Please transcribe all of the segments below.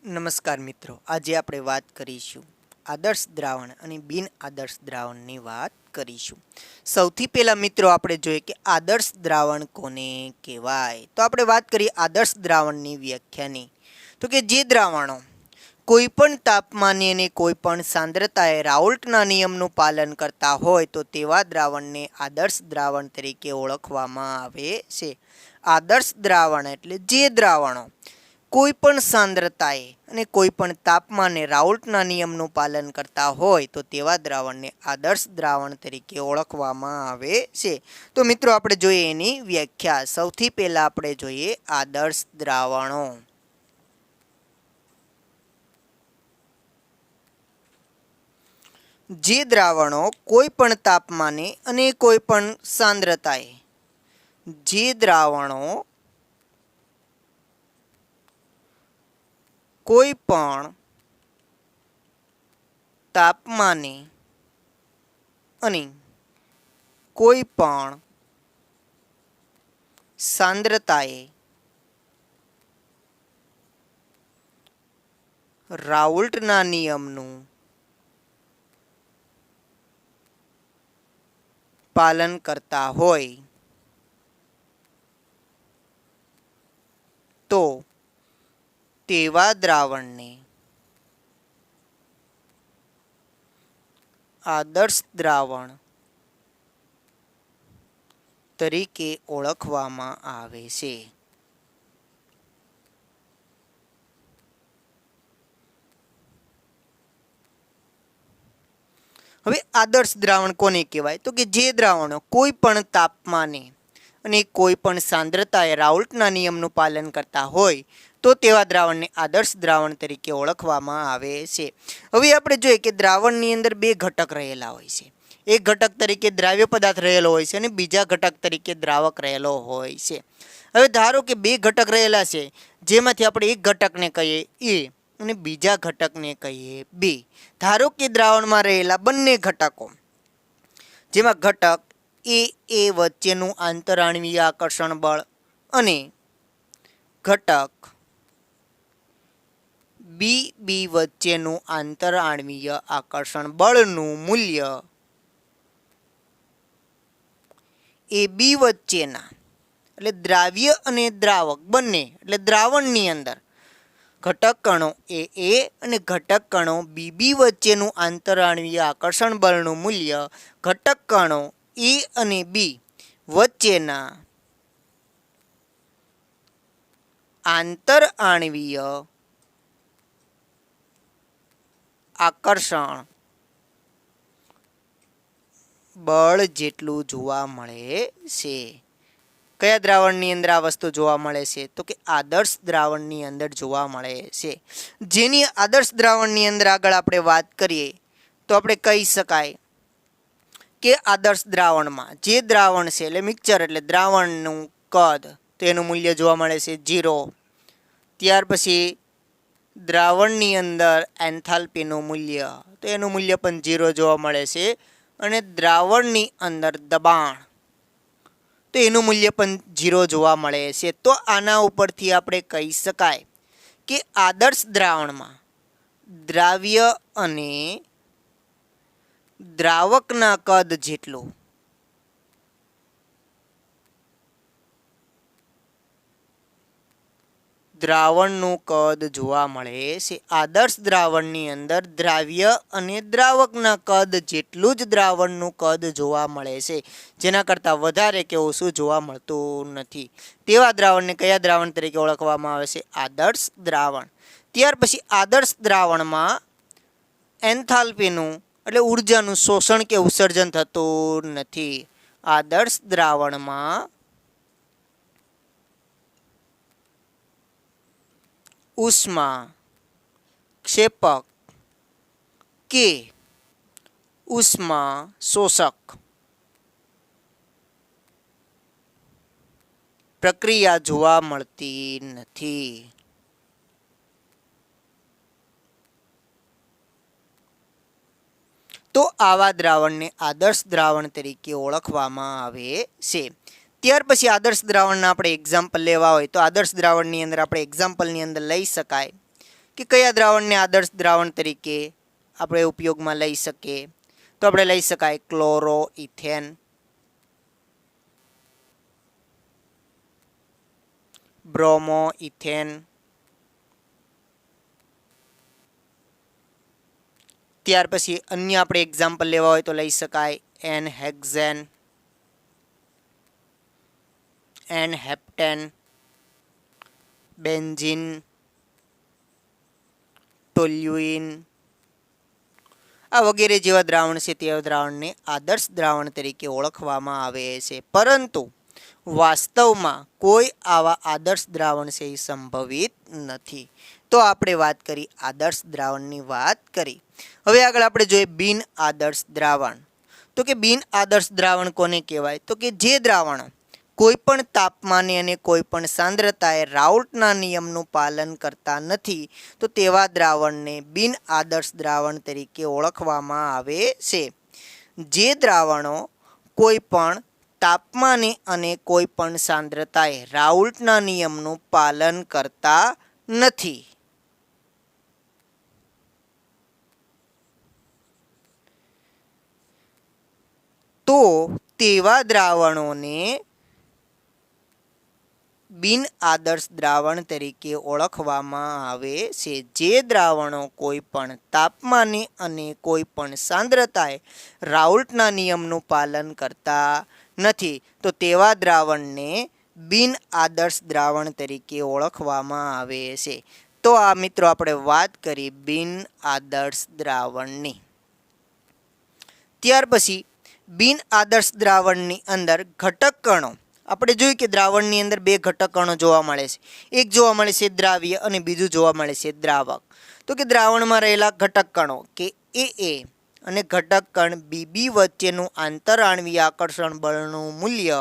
નમસ્કાર મિત્રો, આજે આપણે વાત કરીશું આદર્શ દ્રાવણ અને બિન આદર્શ દ્રાવણની વાત કરીશું. સૌથી પહેલા મિત્રો આપણે જોઈએ કે આદર્શ દ્રાવણ કોને કહેવાય. તો આપણે વાત કરીએ આદર્શ દ્રાવણની વ્યાખ્યાની. તો કે જે દ્રાવણો કોઈપણ તાપમાને અને કોઈપણ સાંદ્રતાએ રાઉલ્ટના નિયમનું પાલન કરતા હોય તો તેવા દ્રાવણને આદર્શ દ્રાવણ તરીકે ઓળખવામાં આવે છે. આદર્શ દ્રાવણ એટલે જે દ્રાવણો કોઈપણ સાંદ્રતાએ અને કોઈપણ તાપમાને રાઉલ્ટના નિયમનું પાલન કરતા હોય તો તેવા દ્રાવણને આદર્શ દ્રાવણ તરીકે ઓળખવામાં આવે છે. તો મિત્રો આપણે જોઈએ એની વ્યાખ્યા. સૌથી પહેલા આપણે જોઈએ આદર્શ દ્રાવણો. જે દ્રાવણો કોઈપણ તાપમાને અને કોઈપણ સાંદ્રતાએ જે દ્રાવણો કોઈપણ તાપમાને અને કોઈપણ સાંદ્રતાએ રાઉલ્ટના નિયમનું પાલન કરતા હોય તો તેવા દ્રાવણને આદર્શ દ્રાવણ તરીકે ઓળખવામાં આવે છે. હવે આદર્શ દ્રાવણ કોને કહેવાય? તો કે જે દ્રાવણો કોઈ પણ તાપમાને અને કોઈ પણ સાંદ્રતાએ રાઉલ્ટના નિયમનું પાલન કરતા હોય તો તેવા દ્રાવણને આદર્શ દ્રાવણ તરીકે ઓળખવામાં આવે છે. હવે આપણે જોઈએ કે દ્રાવણની અંદર બે ઘટક રહેલા હોય છે. એક ઘટક તરીકે દ્રાવ્ય પદાર્થ રહેલો હોય છે અને બીજા ઘટક તરીકે દ્રાવક રહેલો હોય છે. હવે ધારો કે બે ઘટક રહેલા છે, જેમાંથી આપણે એક ઘટકને કહીએ એ અને બીજા ઘટકને કહીએ બી. ધારો કે દ્રાવણમાં રહેલા બંને ઘટકો, જેમાં ઘટક એ વચ્ચેનું આંતરાણ્વીય આકર્ષણ બળ અને ઘટક બી વચ્ચેનું આંતરાણ્વીય આકર્ષણ બળનું મૂલ્ય એ બી વચ્ચેના એટલે દ્રાવ્ય અને દ્રાવક બંને એટલે દ્રાવણની અંદર ઘટક કણો એ અને ઘટક કણો બી વચ્ચેનું આંતરાણ્વીય આકર્ષણ બળનું મૂલ્ય ઘટક કણો એ અને બી વચ્ચેના આંતરઆણ્વીય આકર્ષણ બળ જેટલું જોવા મળે છે. કયા દ્રાવણની અંદર આ વસ્તુ જોવા મળે છે? તો કે આદર્શ દ્રાવણની અંદર જોવા મળે છે. જેની આદર્શ દ્રાવણની અંદર આગળ આપણે વાત કરીએ તો આપણે કહી શકાય કે આદર્શ દ્રાવણમાં જે દ્રાવણ છે એટલે મિક્સચર એટલે દ્રાવણનું કદ તો એનું મૂલ્ય જોવા મળે છે 0. ત્યાર પછી દ્રાવણની અંદર એન્થાલ્પીનું મૂલ્ય તો એનું મૂલ્ય પણ 0 જોવા મળે છે અને દ્રાવણની અંદર દબાણ તો એનું મૂલ્ય પણ 0 જોવા મળે છે. તો આના ઉપરથી આપણે કહી શકાય કે આદર્શ દ્રાવણમાં દ્રાવ્ય અને દ્રાવકના કદ જેટલું દ્રાવણનું કદ જોવા મળે છે. આદર્શ દ્રાવણની અંદર દ્રાવ્ય અને દ્રાવકના કદ જેટલું જ દ્રાવણનું કદ જોવા મળે છે, જેના કરતાં વધારે કે ઓછું જોવા મળતું નથી. તેવા દ્રાવણને કયા દ્રાવણ તરીકે ઓળખવામાં આવે છે? આદર્શ દ્રાવણ. ત્યાર પછી આદર્શ દ્રાવણમાં એન્થાલ્પીનું એટલે ઉર્જાનું શોષણ કે ઉત્સર્જન થતું નથી. આદર્શ દ્રાવણમાં ઉષ્મા ક્ષેપક કે ઉષ્મા શોષક પ્રક્રિયા જોવા મળતી નથી. તો આવા દ્રાવણને આદર્શ દ્રાવણ તરીકે ઓળખવામાં આવે છે. ત્યાર પછી આદર્શ દ્રાવણના આપણે એક્ઝામ્પલ લેવા હોય તો આદર્શ દ્રાવણની અંદર આપણે એક્ઝામ્પલની અંદર લઈ શકાય કે કયા દ્રાવણને આદર્શ દ્રાવણ તરીકે આપણે ઉપયોગમાં લઈ શકીએ? તો આપણે લઈ શકાય ક્લોરો ઇથેન, બ્રોમો ઇથેન, ત્યાર પછી અન્ય આપણે એક્ઝામ્પલ લેવા હોય તો લઈ શકાય n hexane, n heptane, benzene, toluene, આ વગેરે જેવા દ્રાવણ છે તે દ્રાવણને આદર્શ દ્રાવણ તરીકે ઓળખવામાં આવે છે. પરંતુ વાસ્તવમાં કોઈ આવા આદર્શ દ્રાવણ છે એ સંભવિત નથી. તો આપણે વાત કરી આદર્શ દ્રાવણની વાત કરી. હવે આગળ આપણે જોઈએ બિન આદર્શ દ્રાવણ. તો કે બિન આદર્શ દ્રાવણ કોને કહેવાય? તો કે જે દ્રાવણો કોઈ પણ તાપમાને અને કોઈ પણ સાંદ્રતાએ રાઉલ્ટના નિયમનું પાલન કરતા નથી તો તેવા દ્રાવણને બિન આદર્શ દ્રાવણ તરીકે ઓળખવામાં આવે છે. જે દ્રાવણો કોઈ પણ તાપમાને અને કોઈ પણ સાંદ્રતાએ રાઉલ્ટના નિયમનું પાલન કરતા નથી તો તેવા દ્રાવણોને બિન આદર્શ દ્રાવણ તરીકે ઓળખવામાં આવે છે. જે દ્રાવણો કોઈ પણ તાપમાને અને કોઈ પણ સાંદ્રતાએ રાઉલ્ટના નિયમનું પાલન કરતા નથી તો તેવા દ્રાવણને બિન આદર્શ દ્રાવણ તરીકે ઓળખવામાં આવે છે. તો આ મિત્રો આપણે વાત કરી બિન આદર્શ દ્રાવણની. ત્યાર પછી બિન આદર્શ દ્રાવણની અંદર ઘટક કણો આપણે જોયું કે દ્રાવણની અંદર બે ઘટક કણો જોવા મળે છે. એક જોવા મળે છે દ્રાવ્ય અને બીજું જોવા મળે છે દ્રાવક. તો કે દ્રાવણમાં રહેલા ઘટક કણો કે એ અને ઘટક કણ બીબી વચ્ચેનું આંતરઆણ્વીય આકર્ષણ બળનું મૂલ્ય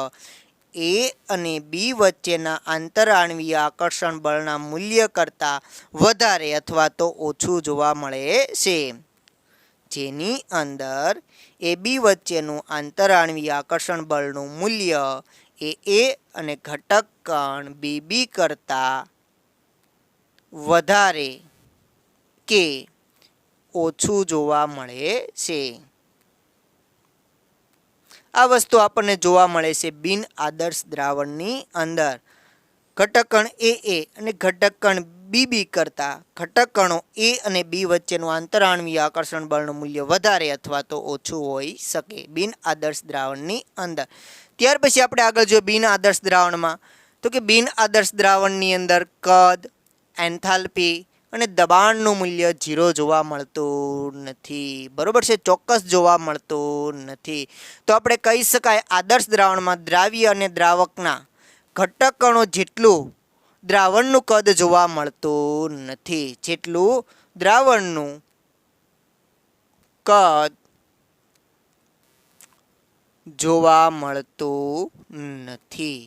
એ અને બી વચ્ચેના આંતરઆણ્વીય આકર્ષણ બળના મૂલ્ય કરતાં વધારે અથવા તો ઓછું જોવા મળે છે. જેની અંદર એ બી વચ્ચેનું આંતરઆણ્વીય આકર્ષણ બળનું મૂલ્ય એ અને ઘટક કણ બીબી કરતાં વધારે કે ઓછું જોવા મળે છે. આ વસ્તુ આપણને જોવા મળે છે બિન આદર્શ દ્રાવણની અંદર. ઘટક કણ એ અને ઘટક કણ બીબી કરતાં ઘટક કણો એ અને બી વચ્ચેનું આંતરઆણ્વીય આકર્ષણ બળનું મૂલ્ય વધારે અથવા તો ઓછું હોઈ શકે બિન આદર્શ દ્રાવણની અંદર. ત્યાર પછી આપણે આગળ જોઈએ બિન આદર્શ દ્રાવણમાં. તો કે બિન આદર્શ દ્રાવણની અંદર કદ, એન્થાલ્પી અને દબાણનું મૂલ્ય 0 જોવા મળતું નથી. બરોબર છે, ચોક્કસ જોવા મળતું નથી. તો આપણે કહી શકાય આદર્શ દ્રાવણમાં દ્રાવ્ય અને દ્રાવકના ઘટક કણો જેટલું દ્રાવણનું કદ જોવા મળતું નથી જેટલું દ્રાવણનું કદ જોવા મળતું નથી.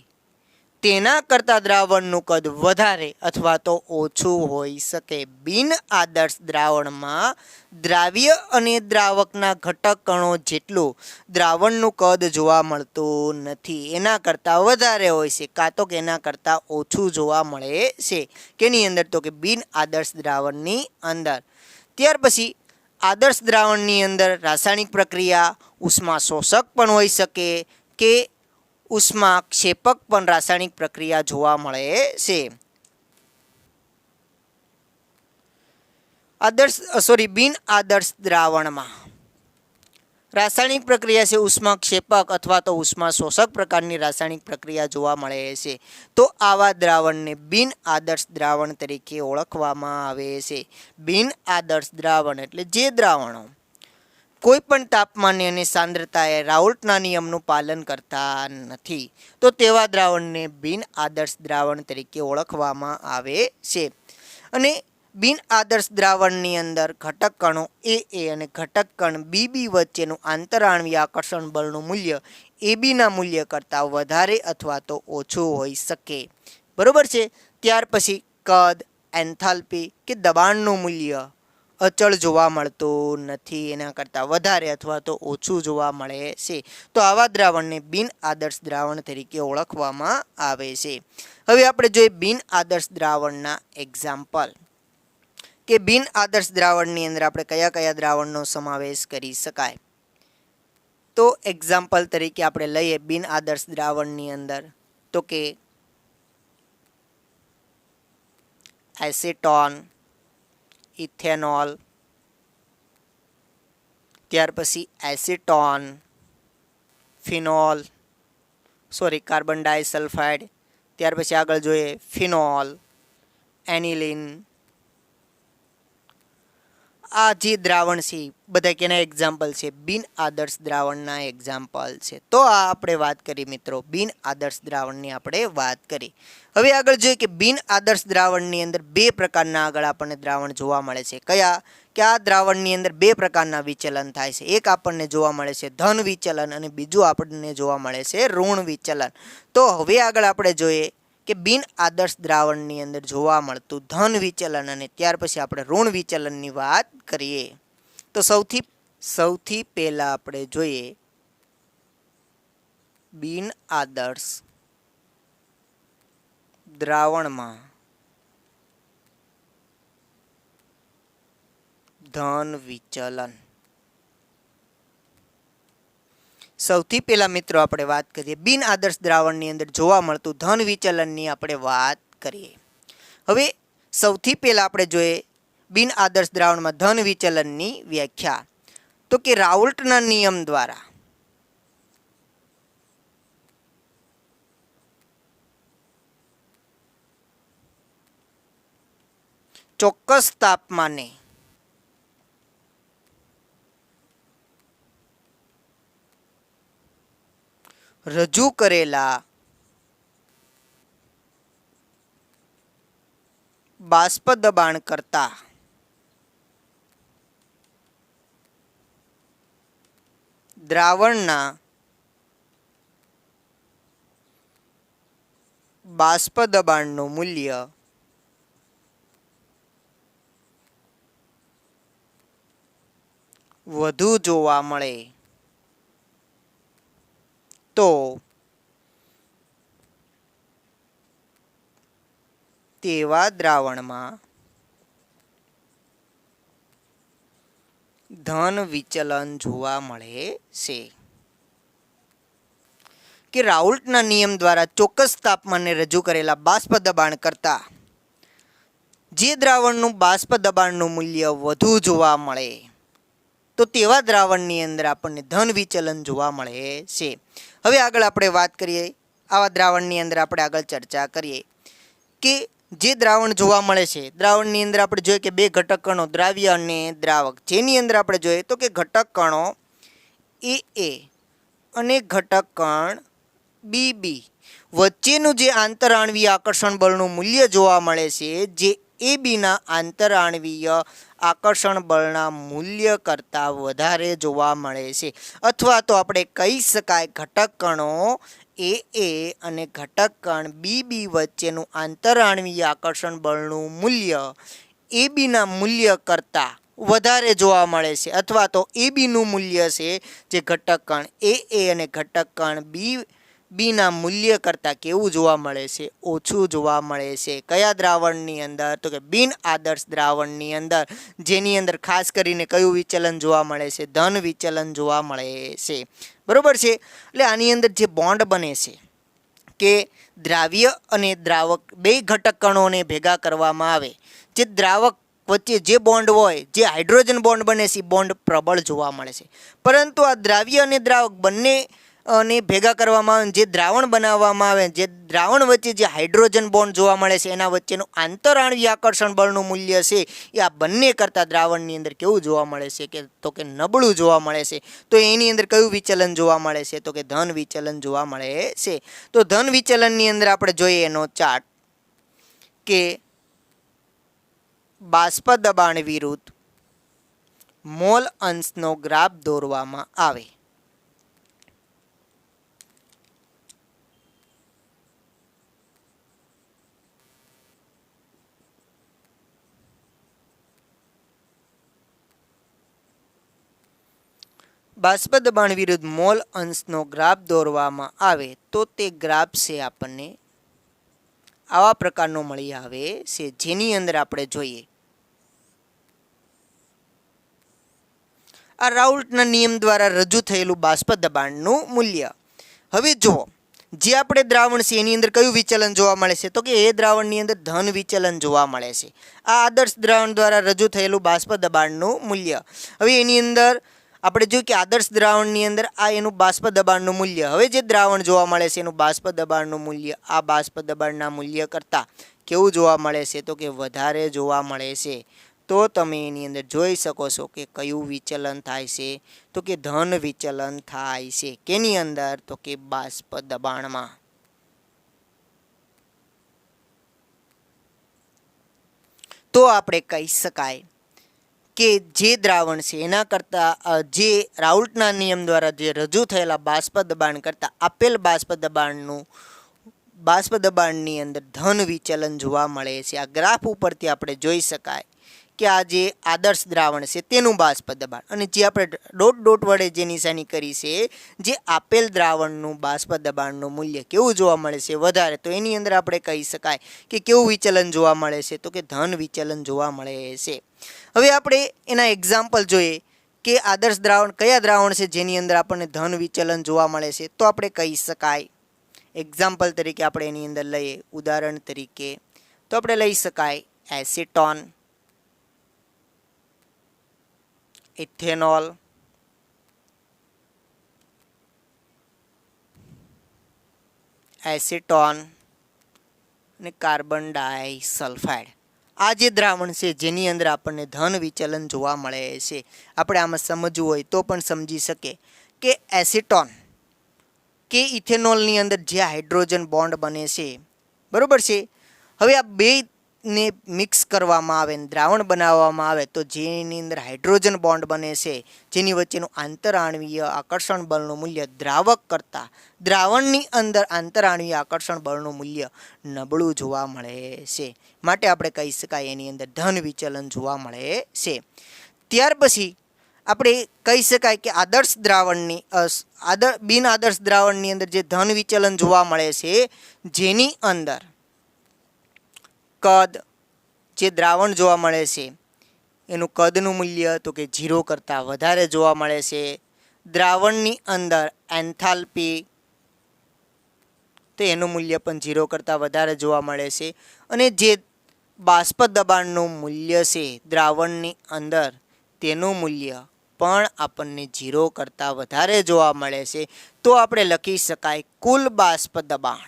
તેના કરતાં દ્રાવણનું કદ વધારે અથવા તો ઓછું હોઈ શકે. બિન આદર્શ દ્રાવણમાં દ્રાવ્ય અને દ્રાવકના ઘટક કણો જેટલું દ્રાવણનું કદ જોવા મળતું નથી. એના કરતાં વધારે હોય છે કાં તો કે એના કરતાં ઓછું જોવા મળે છે. કેની અંદર? તો કે બિન આદર્શ દ્રાવણની અંદર. ત્યાર પછી આદર્શ દ્રાવણની અંદર રાસાયણિક પ્રક્રિયા ઉષ્મા શોષક પણ હોઈ શકે કે ઉષ્મા ક્ષેપક પણ રાસાયણિક પ્રક્રિયા જોવા મળે છે. બિન આદર્શ દ્રાવણમાં રાસાયણિક પ્રક્રિયા છે ઉષ્મા ક્ષેપક અથવા તો ઉષ્મા શોષક પ્રકારની રાસાયણિક પ્રક્રિયા જોવા મળે છે. તો આવા દ્રાવણને બિન આદર્શ દ્રાવણ તરીકે ઓળખવામાં આવે છે. બિન આદર્શ દ્રાવણ એટલે જે દ્રાવણો કોઈ પણ તાપમાને અને સાંદ્રતાએ રાઉલ્ટના નિયમનું પાલન કરતા નથી તો તેવા દ્રાવણને બિન આદર્શ દ્રાવણ તરીકે ઓળખવામાં આવે છે. અને બિન આદર્શ દ્રાવણની અંદર ઘટક કણો એ અને ઘટક કણ બીબી વચ્ચેનું આંતરઆણ્વીય આકર્ષણ બળનું મૂલ્ય એબીના મૂલ્ય કરતાં વધારે અથવા તો ઓછું હોઈ શકે. બરોબર છે. ત્યાર પછી કદ, એન્થાલ્પી કે દબાણનું મૂલ્ય અચળ જોવા મળતું નથી. એના કરતાં વધારે અથવા તો ઓછું જોવા મળે છે. તો આવા દ્રાવણને બિન આદર્શ દ્રાવણ તરીકે ઓળખવામાં આવે છે. હવે આપણે જોઈએ બિન આદર્શ દ્રાવણના એક્ઝામ્પલ. કે બિન આદર્શ દ્રાવણની અંદર આપણે કયા કયા દ્રાવણનો સમાવેશ કરી શકાય. તો એક્ઝામ્પલ તરીકે આપણે લઈએ બિન આદર્શ દ્રાવણની અંદર તો કે એસિટોન, ઇથેનોલ, ત્યાર પછી એસિટોન, ફિનોલ, કાર્બન ડાયસલ્ફાઇડ, ત્યાર પછી આગળ જોઈએ ફિનોલ, એનિલિન. આ જે દ્રાવણ છે બધા કેના એક્ઝામ્પલ છે? બિન આદર્શ દ્રાવણના એક્ઝામ્પલ છે. તો આ આપણે વાત કરી મિત્રો બિન આદર્શ દ્રાવણની આપણે વાત કરી. હવે આગળ જોઈએ કે બિન આદર્શ દ્રાવણની અંદર બે પ્રકારના આગળ આપણને દ્રાવણ જોવા મળે છે. કયા? કે આ દ્રાવણની અંદર બે પ્રકારના વિચલન થાય છે. એક આપણને જોવા મળે છે ધન વિચલન અને બીજું આપણને જોવા મળે છે ઋણ વિચલન. તો હવે આગળ આપણે જોઈએ કે બિન આદર્શ દ્રાવણની અંદર જોવા મળતું ધન વિચલન અને ત્યાર પછી આપણે ઋણ વિચલનની વાત કરીએ. તો સૌથી પહેલા આપણે જોઈએ બિન આદર્શ દ્રાવણમાં ધન વિચલન. સૌથી પહેલા મિત્રો આપણે વાત કરીએ બિન આદર્શ દ્રાવણની અંદર જોવા મળતું ધન વિચલનની આપણે વાત કરીએ. હવે સૌથી પહેલા આપણે જોઈએ બિન આદર્શ દ્રાવણમાં ધન વિચલનની વ્યાખ્યા. તો કે રાઉલ્ટના નિયમ દ્વારા ચોક્કસ તાપમાને રજૂ કરેલા બાષ્પ દબાણ કરતા દ્રાવણના બાષ્પ દબાણનું મૂલ્ય વધુ જોવા મળે તો તેવા દ્રાવણમાં ધન વિચલન જોવા મળે છે. કે રાઉલ્ટના નિયમ દ્વારા ચોક્કસ તાપમાને રજૂ કરેલા બાષ્પ દબાણ કરતા જે દ્રાવણનું બાષ્પ દબાણનું મૂલ્ય વધુ જોવા મળે તો તેવા દ્રાવણની અંદર આપણને ધન વિચલન જોવા મળે છે. હવે આગળ આપણે વાત કરીએ આવા દ્રાવણની અંદર આપણે આગળ ચર્ચા કરીએ કે જે દ્રાવણ જોવા મળે છે દ્રાવણની અંદર આપણે જોઈએ કે બે ઘટક કણો દ્રાવ્ય અને દ્રાવક જેની અંદર આપણે જોઈએ તો કે ઘટક કણો એ અને ઘટક કણ બી વચ્ચેનું જે આંતરાણવીય આકર્ષણ બળનું મૂલ્ય જોવા મળે છે જે એ બીના આંતરાણવીય આકર્ષણ બળના મૂલ્ય કરતાં વધારે જોવા મળે છે. અથવા તો આપણે કહી શકાય ઘટક કણો એ અને ઘટક કણ બી વચ્ચેનું આંતરાણવીય આકર્ષણ બળનું મૂલ્ય એ બીના મૂલ્ય કરતાં વધારે જોવા મળે છે. અથવા તો એ બીનું મૂલ્ય છે જે ઘટક કણ એ અને ઘટક કણ બીના મૂલ્ય કરતાં કેવું જોવા મળે છે? ઓછું જોવા મળે છે. કયા દ્રાવણની અંદર? તો કે બિન આદર્શ દ્રાવણની અંદર, જેની અંદર ખાસ કરીને કયું વિચલન જોવા મળે છે? ધન વિચલન જોવા મળે છે. બરોબર છે. એટલે આની અંદર જે બોન્ડ બને છે કે દ્રાવ્ય અને દ્રાવક બે ઘટક કણોને ભેગા કરવામાં આવે જે દ્રાવક વચ્ચે જે બોન્ડ હોય જે હાઇડ્રોજન બોન્ડ બને છે બોન્ડ પ્રબળ જોવા મળે છે. પરંતુ આ દ્રાવ્ય અને દ્રાવક બંને અને ભેગા કરવામાં આવે જે દ્રાવણ બનાવવામાં આવે જે દ્રાવણ વચ્ચે જે હાઇડ્રોજન બોન્ડ જોવા મળે છે એના વચ્ચેનું આંતરાણવીય આકર્ષણ બળનું મૂલ્ય છે એ આ બંને કરતાં દ્રાવણની અંદર કેવું જોવા મળે છે કે તો કે નબળું જોવા મળે છે. તો એની અંદર કયું વિચલન જોવા મળે છે? તો કે ધન વિચલન જોવા મળે છે. તો ધન વિચલનની અંદર આપણે જોઈએ એનો ચાર્ટ કે બાષ્પ દબાણ વિરુદ્ધ મોલ અંશનો ગ્રાફ દોરવામાં આવે. બાષ્પ દબાણ વિરુદ્ધ મોલ અંશનો ગ્રાફ દોરવામાં આવે તો તે ગ્રાફ છે આપણને આવા પ્રકારનો મળી આવે છે જેની અંદર આપણે જોઈએ આ રાઉલ્ટના નિયમ દ્વારા રજૂ થયેલું બાષ્પ દબાણનું મૂલ્ય. હવે જુઓ, જે આપણે દ્રાવણ છે એની અંદર કયું વિચલન જોવા મળે છે? તો કે એ દ્રાવણની અંદર ધન વિચલન જોવા મળે છે. આ આદર્શ દ્રાવણ દ્વારા રજૂ થયેલું બાષ્પ દબાણનું મૂલ્ય. હવે એની અંદર આપણે જોયું કે આદર્શ દ્રાવણની અંદર આ એનું બાષ્પ દબાણનું મૂલ્ય. હવે જે દ્રાવણ જોવા મળે છે એનું બાષ્પ દબાણનું મૂલ્ય આ બાષ્પ દબાણના મૂલ્ય કરતાં કેવું જોવા મળે છે? તો કે વધારે જોવા મળે છે. તો તમે એની અંદર જોઈ શકો છો કે કયું વિચલન થાય છે? તો કે ધન વિચલન થાય છે. કેની અંદર? તો કે બાષ્પ દબાણમાં. તો આપણે કહી શકાય કે જે દ્રાવણ છે એના કરતાં જે રાઉલ્ટના નિયમ દ્વારા જે રજૂ થયેલા બાષ્પ દબાણ કરતાં આપેલ બાષ્પ દબાણની અંદર ધન વિચલન જોવા મળે છે. આ ગ્રાફ ઉપરથી આપણે જોઈ શકાય કે આ જે આદર્શ દ્રાવણ છે તેનું બાષ્પ દબાણ અને જે આપણે ડોટ વડે જે નિશાની કરી છે જે આપેલ દ્રાવણનું બાષ્પ દબાણનું મૂલ્ય કેવું જોવા મળે છે? વધારે. તો એની અંદર આપણે કહી શકાય કે કેવું વિચલન જોવા મળે છે? તો કે ધન વિચલન જોવા મળે છે. હવે આપણે એના એક્ઝામ્પલ જોઈએ કે આદર્શ દ્રાવણ કયા દ્રાવણ છે જેની અંદર આપણને ધન વિચલન જોવા મળે છે? તો આપણે કહી શકાય એક્ઝામ્પલ તરીકે આપણે એની અંદર લઈએ, ઉદાહરણ તરીકે તો આપણે લઈ શકાય એસિટોન, ઇથેનોલ, એસિટોન અને કાર્બન ડાઇસલ્ફાઇડ. આ જે દ્રાવણ છે જેની અંદર આપણને ધન વિચલન જોવા મળે છે. આપણે આમાં સમજવું હોય તો પણ સમજી શકે કે એસિટોન કે ઇથેનોલની અંદર જે હાઇડ્રોજન બોન્ડ બને છે, બરાબર છે. હવે આ બેને મિક્સ કરવામાં આવે, દ્રાવણ બનાવવામાં આવે તો જેની અંદર હાઇડ્રોજન બોન્ડ બને છે જેની વચ્ચેનું આંતરાણવીય આકર્ષણ બળનું મૂલ્ય દ્રાવક કરતાં દ્રાવણની અંદર આંતરાણવીય આકર્ષણ બળનું મૂલ્ય નબળું જોવા મળે છે. માટે આપણે કહી શકાય એની અંદર ધન વિચલન જોવા મળે છે. ત્યાર પછી આપણે કહી શકાય કે આદર્શ દ્રાવણની બિન આદર્શ દ્રાવણની અંદર જે ધન વિચલન જોવા મળે છે જેની અંદર કદ, જે દ્રાવણ જોવા મળે છે એનું કદનું મૂલ્ય તો કે 0 કરતાં વધારે જોવા મળે છે. દ્રાવણની અંદર એન્થાલ્પી તો એનું મૂલ્ય પણ 0 કરતાં વધારે જોવા મળે છે. અને જે બાષ્પ દબાણનું મૂલ્ય છે દ્રાવણની અંદર તેનું મૂલ્ય પણ આપણને 0 કરતાં વધારે જોવા મળે છે. તો આપણે લખી શકાય કુલ બાષ્પ દબાણ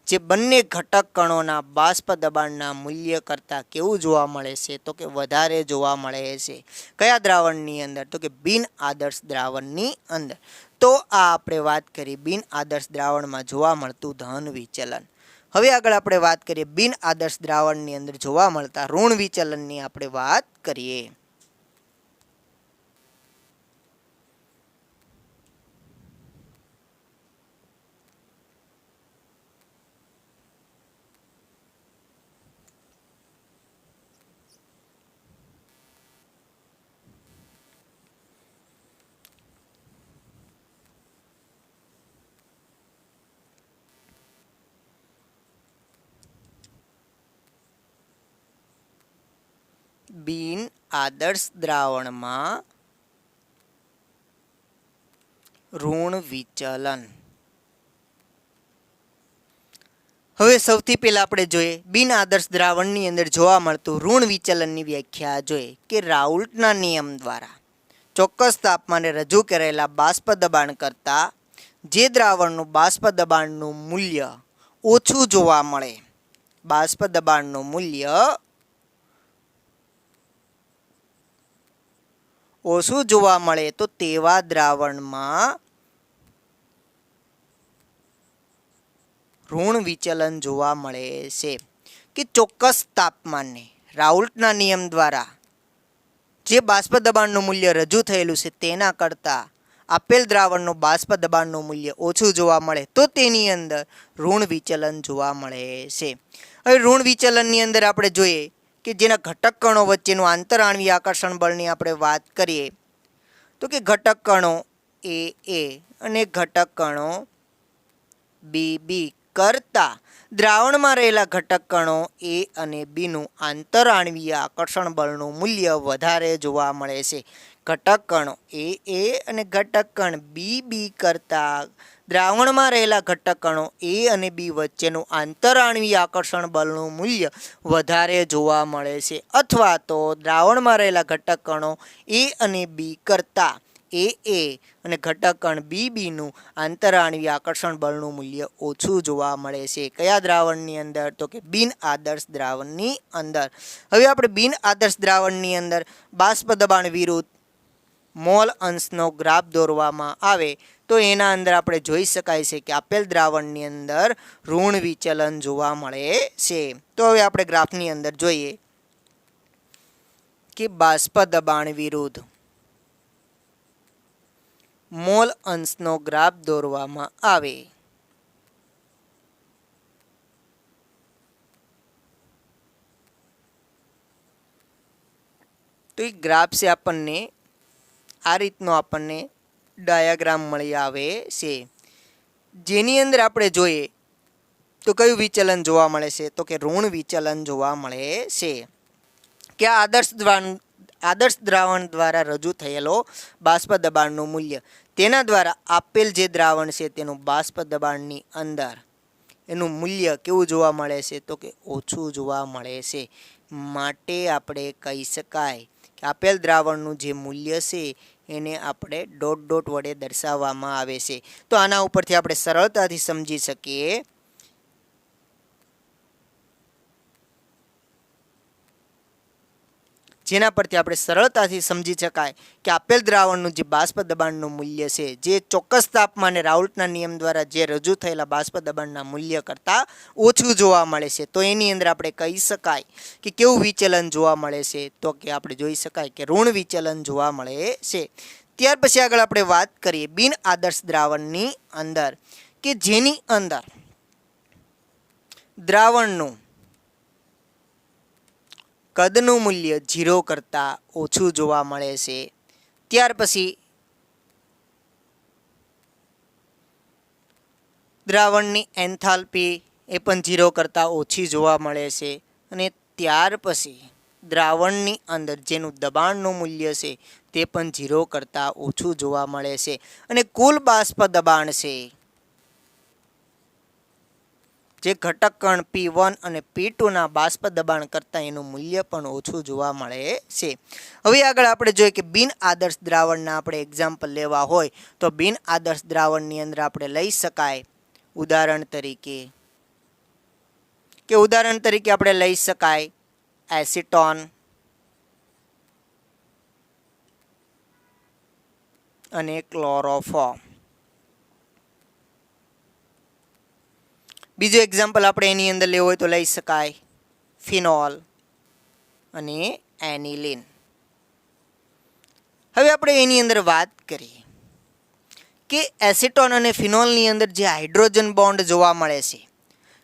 જે બંને ઘટક કણોના બાષ્પ દબાણના મૂલ્ય કરતાં કેવું જોવા મળે છે? તો કે વધારે જોવા મળે છે. કયા દ્રાવણની અંદર? તો કે બિન આદર્શ દ્રાવણની અંદર. તો આ આપણે વાત કરી બિન આદર્શ દ્રાવણમાં જોવા મળતું ધન વિચલન. હવે આગળ આપણે વાત કરીએ બિન આદર્શ દ્રાવણની અંદર જોવા મળતા ઋણ વિચલનની આપણે વાત કરીએ. બિન આદર્શ દ્રાવણમાં ઋણ વિચલન. હવે સૌથી પહેલા આપણે જોઈએ બિન આદર્શ દ્રાવણની અંદર જોવા મળતું ઋણ વિચલનની વ્યાખ્યા જોઈએ કે રાઉલ્ટના નિયમ દ્વારા ચોક્કસ તાપમાને રજૂ કરેલા બાષ્પ દબાણ કરતાં જે દ્રાવણનું બાષ્પ દબાણનું મૂલ્ય ઓછું જોવા મળે, બાષ્પ દબાણનું મૂલ્ય ઓછું જોવા મળે તો તેવા દ્રાવણમાં ઋણ વિચલન જોવા મળે છે. કે ચોક્કસ તાપમાને રાઉલ્ટના નિયમ દ્વારા જે બાષ્પ દબાણનું મૂલ્ય રજૂ થયેલું છે તેના કરતાં આપેલ દ્રાવણનું બાષ્પ દબાણનું મૂલ્ય ઓછું જોવા મળે તો તેની અંદર ઋણ વિચલન જોવા મળે છે. હવે ઋણ વિચલનની અંદર આપણે જોઈએ કે જેના ઘટક કણો વચ્ચેનું આંતરાણવીય આકર્ષણ બળની આપણે વાત કરીએ તો કે ઘટક કણો એ અને ઘટક કણો બી કરતાં દ્રાવણમાં રહેલા ઘટક કણો એ અને બીનું આંતરઆણવીય આકર્ષણ બળનું મૂલ્ય વધારે જોવા મળે છે. ઘટક કણો એ અને ઘટક કણ બી કરતાં દ્રાવણમાં રહેલા ઘટક કણો એ અને બી વચ્ચેનું આંતરઆણવીય આકર્ષણ બળનું મૂલ્ય વધારે જોવા મળે છે. અથવા તો દ્રાવણમાં રહેલા ઘટક કણો એ અને બી કરતાં એ અને ઘટક કણ બીનું આંતરઆણવીય આકર્ષણ બળનું મૂલ્ય ઓછું જોવા મળે છે. કયા દ્રાવણની અંદર? તો કે બિન આદર્શ દ્રાવણની અંદર. હવે આપણે બિન આદર્શ દ્રાવણની અંદર બાષ્પ દબાણ વિરુદ્ધ મોલ અંશનો ગ્રાફ દોરવામાં આવે તો એના અંદર આપણે જોઈ શકાય છે કે આપેલ દ્રાવણની અંદર ઋણ વિચલન જોવા મળે છે. તો હવે આપણે ગ્રાફની અંદર જોઈએ કે બાષ્પ દબાણ વિરુદ્ધ મોલ અંશનો ગ્રાફ દોરવામાં આવે તો એ ગ્રાફ છે આપણને આ રીતનો આપણને ડાયાગ્રામ મળી આવે છે, જેની અંદર આપણે જોઈએ તો કયું વિચલન જોવા મળે છે? તો કે ઋણ વિચલન જોવા મળે છે. કે આદર્શ દ્રાવણ દ્વારા રજૂ થયેલો બાષ્પ દબાણનું મૂલ્ય તેના દ્વારા આપેલ જે દ્રાવણ છે તેનું બાષ્પ દબાણની અંદર એનું મૂલ્ય કેવું જોવા મળે છે? તો કે ઓછું જોવા મળે છે. માટે આપણે કહી શકાય કે આપેલ દ્રાવણનું જે મૂલ્ય છે એને આપણે ડોટ વડે દર્શાવવામાં આવે છે. તો આના ઉપરથી આપણે સરળતાથી સમજી શકીએ જેના પરથી આપણે સરળતાથી સમજી શકાય કે આપેલ દ્રાવણનું જે બાષ્પ દબાણનું મૂલ્ય છે જે ચોક્કસ તાપમાને રાઉલ્ટના નિયમ દ્વારા જે રજૂ થયેલા બાષ્પ દબાણના મૂલ્ય કરતાં ઓછું જોવા મળે છે. તો એની અંદર આપણે કહી શકાય કે કેવું વિચલન જોવા મળે છે? તો કે આપણે જોઈ શકાય કે ઋણ વિચલન જોવા મળે છે. ત્યાર પછી આગળ આપણે વાત કરીએ બિન આદર્શ દ્રાવણની અંદર કે જેની અંદર દ્રાવણનું કદનું મૂલ્ય 0 કરતાં ઓછું જોવા મળે છે. ત્યાર પછી દ્રાવણની એન્થાલ્પી એ પણ 0 કરતાં ઓછી જોવા મળે છે. અને ત્યાર પછી દ્રાવણની અંદર જેનું દબાણનું મૂલ્ય છે તે પણ 0 કરતાં ઓછું જોવા મળે છે. અને કુલ બાષ્પ દબાણ છે જે ઘટક કણ P1 અને P2ના બાષ્પ દબાણ કરતાં એનું મૂલ્ય પણ ઓછું જોવા મળે છે. હવે આગળ આપણે જોઈએ કે બિન આદર્શ દ્રાવણના આપણે એક્ઝામ્પલ લેવા હોય તો બિન આદર્શ દ્રાવણની અંદર આપણે લઈ શકાય ઉદાહરણ તરીકે આપણે લઈ શકાય એસિટોન અને ક્લોરોફોર્મ. બીજો એક્ઝામ્પલ આપણે એની અંદર લેવો હોય તો લઈ શકાય ફિનોલ અને એનિલિન. હવે આપણે એની અંદર વાત કરીએ કે એસિટોન અને ફિનોલની અંદર જે હાઇડ્રોજન બોન્ડ જોવા મળે છે.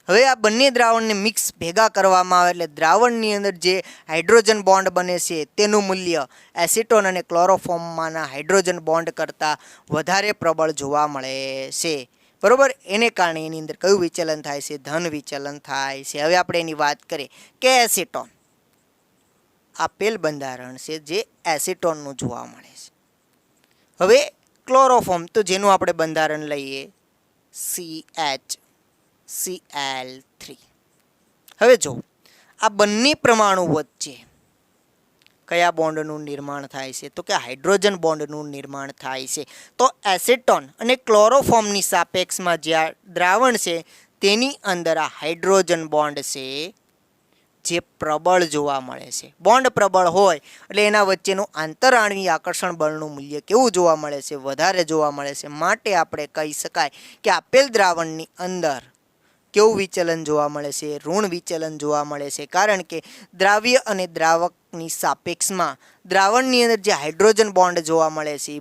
હવે આ બંને દ્રાવણને મિક્સ ભેગા કરવામાં આવે એટલે દ્રાવણની અંદર જે હાઇડ્રોજન બોન્ડ બને છે તેનું મૂલ્ય એસિટોન અને ક્લોરોફોર્મમાંના હાઇડ્રોજન બોન્ડ કરતાં વધારે પ્રબળ જોવા મળે છે. બરોબર, એને કારણે એની અંદર કયું વિચલન થાય છે? ધન વિચલન થાય છે. હવે આપણે એની વાત કરીએ કે એસિટોન આપેલ બંધારણ છે જે એસિટોનનું જોવા મળે છે. હવે ક્લોરોફોર્મ તો જેનું આપણે બંધારણ લઈએ CHCl3. હવે જો આ બંને પરમાણુ વચ્ચે કયા બોન્ડનું નિર્માણ થાય છે? તો કે હાઇડ્રોજન બોન્ડનું નિર્માણ થાય છે. તો એસિટોન અને ક્લોરોફોર્મની સાપેક્ષમાં જે આ દ્રાવણ છે તેની અંદર આ હાઇડ્રોજન બોન્ડ છે જે પ્રબળ જોવા મળે છે. બોન્ડ પ્રબળ હોય એટલે એના વચ્ચેનું આંતરઆણવીય આકર્ષણ બળનું મૂલ્ય કેવું જોવા મળે છે? વધારે જોવા મળે છે. માટે આપણે કહી શકાય કે આપેલ દ્રાવણની અંદર કેવું વિચલન જોવા મળે છે? ઋણ વિચલન જોવા મળે છે. કારણ કે દ્રાવ્ય અને દ્રાવકની સાપેક્ષમાં દ્રાવણની અંદર જે હાઇડ્રોજન બોન્ડ જોવા મળે છે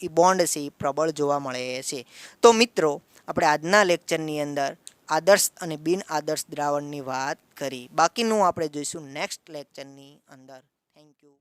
એ બોન્ડ છે એ પ્રબળ જોવા મળે છે. તો મિત્રો આપણે આજના લેક્ચરની અંદર આદર્શ અને બિન આદર્શ દ્રાવણની વાત કરી. બાકીનું આપણે જોઈશું નેક્સ્ટ લેક્ચરની અંદર. Thank you.